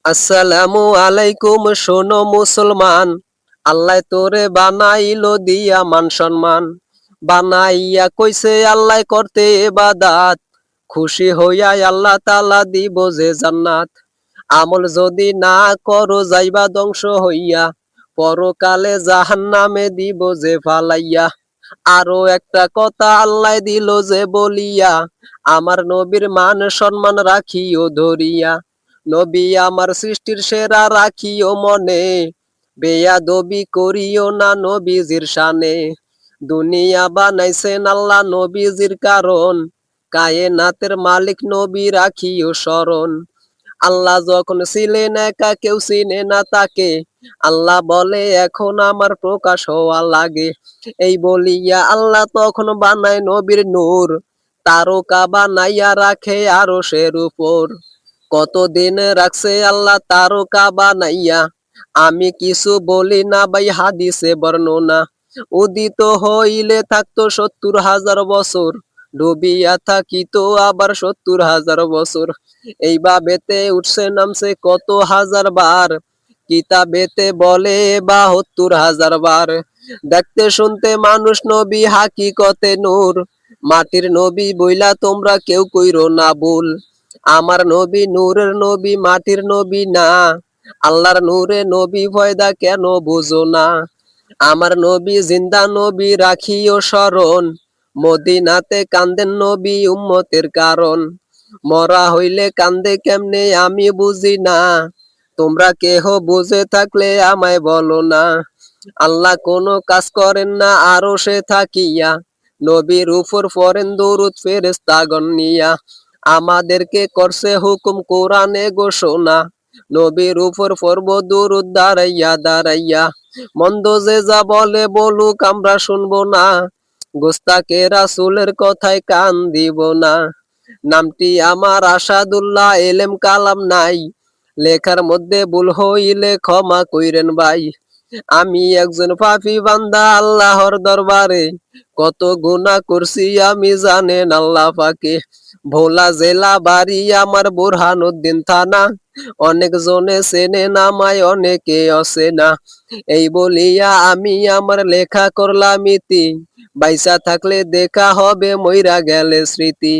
আসসালামু আলাইকুম শোনো মুসলমান, আল্লাহ তোরে বানাইলো দিয়া মান সম্মান। বানাইয়া কইছে আল্লাহ করতে ইবাদাত, খুশি হইয়া আল্লাহ তাআলা দিব যে জান্নাত। আমল যদি না করো যাইবা ধ্বংস হইয়া, পরকালে জাহান্নামে দিব যে ফালাইয়া। আরো একটা কথা আল্লাহ দিল যে বলিয়া, আমার নবীর মান সম্মান রাখিও ধরিয়া। নবী আমার সৃষ্টির সেরা রাখিও মনে, বেয়াদবি করিও না নবীজির শানে। দুনিয়া বানাইছেন আল্লাহ নবীজির কারণ, কায়েনাতের মালিক নবী রাখিও স্মরণ। আল্লাহ যখন ছিলেন একা কেউ চিনে না তাকে, আল্লাহ বলে এখন আমার প্রকাশ হওয়া লাগে। এই বলিয়া আল্লাহ তখন বানায় নবীর নূর, তারকা বানাইয়া রাখে আরশের উপর। কতদিন রাখছে আল্লাহ তারকা বানাইয়া, আমি কিছু বলি না ভাই হাদিসে বর্ণনা। উদিত হইলে থাকতো ৭০,০০০ বছর, ডুবিয়া থাকিত আবার ৭০,০০০ বছর। এইভাবেতে উঠছে নামছে কত হাজার বার, কিতাবেতে বলে ৭২,০০০ বার। দেখতে শুনতে মানুষ নবী হাকিকতে নূর, মাটির নবী বইলা তোমরা কেউ কইরো না ভুল। আমার নবী নূরের নবী মাটির নবী না, আল্লাহর নূরে নবী পয়দা কেন বুঝো না। আমার নবী জিন্দা নবী রাখিও স্মরণ, মদিনাতে কান্দেন নবী উম্মতের কারণ। মরা হইলে কান্দে কেমনে আমি বুঝি না, তোমরা কেহ বুঝে থাকলে আমায় বলো না। আল্লাহ কোনো কাজ করেন না আরশে থাকিয়া, নবীর উপর পড়েন দরুদ ফেরেশতাগণ নিয়া। আমাদেরকে করছে হুকুম কোরআনে ঘোষণা, নবীর উপর পড়ব দরুদ দাঁড়াইয়া দাঁড়াইয়া। মন্দ যে যা বলে বলুক আমরা শুনবো না, গোস্তাকে রাসূলের কথায় কান দিব না। নামটি আমার আসাদুল্লাহ, এলেম কালাম নাই, লেখার মধ্যে ভুল হইলে ক্ষমা কইরেন ভাই। আমি একজন পাপী বান্দা আল্লাহর দরবারে, কত গুনাহ করছি আমি জানেন আল্লাহ পাকে। ভোলা জেলা বাড়ি আমার বুরহানুদ্দিন থানা, অনেক জনে চেনে নামায় অনেকে অচেনা। এই বলিয়া আমি আমার লেখা করলাম ইতি, বাইসা থাকলে দেখা হবে মইরা গেলে স্মৃতি।